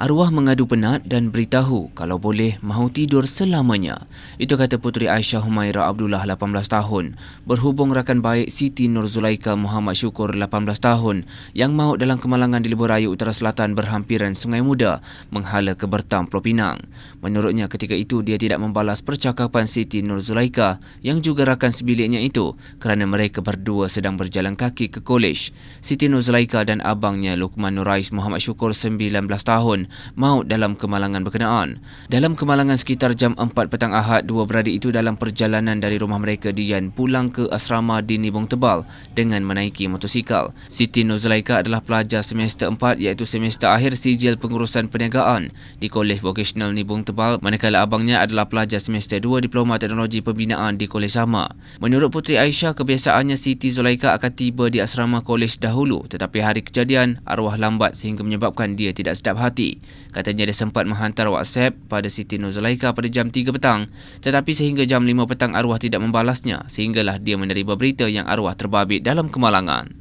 Arwah mengadu penat dan beritahu kalau boleh mahu tidur selamanya. Itu kata Puteri Aisyah Humaira Abdullah 18 tahun berhubung rakan baik Siti Nur Zulaika Muhammad Syukur 18 tahun yang maut dalam kemalangan di Lebuh Utara Selatan berhampiran Sungai Muda menghala ke Bertam, Pulau Pinang. Menurutnya ketika itu dia tidak membalas percakapan Siti Nur Zulaika yang juga rakan sebiliknya itu kerana mereka berdua sedang berjalan kaki ke kolej. Siti Nur Zulaika dan abangnya Luqman Nurais Muhammad Syukur 19 tahun maut dalam kemalangan berkenaan. Dalam kemalangan sekitar jam 4 petang Ahad, dua beradik itu dalam perjalanan dari rumah mereka di Yan pulang ke asrama di Nibong Tebal dengan menaiki motosikal. Siti Nur Zulaika adalah pelajar semester 4 iaitu semester akhir sijil pengurusan perniagaan di Kolej Vokasional Nibong Tebal, manakala abangnya adalah pelajar semester 2 Diploma Teknologi Pembinaan di kolej sama. Menurut Puteri Aisyah, kebiasaannya Siti Zulaika akan tiba di asrama kolej dahulu, tetapi hari kejadian arwah lambat sehingga menyebabkan dia tidak sedap hati. Katanya dia sempat menghantar WhatsApp pada Siti Nur Zulaika pada jam 3 petang, tetapi sehingga jam 5 petang arwah tidak membalasnya, sehinggalah dia menerima berita yang arwah terbabit dalam kemalangan.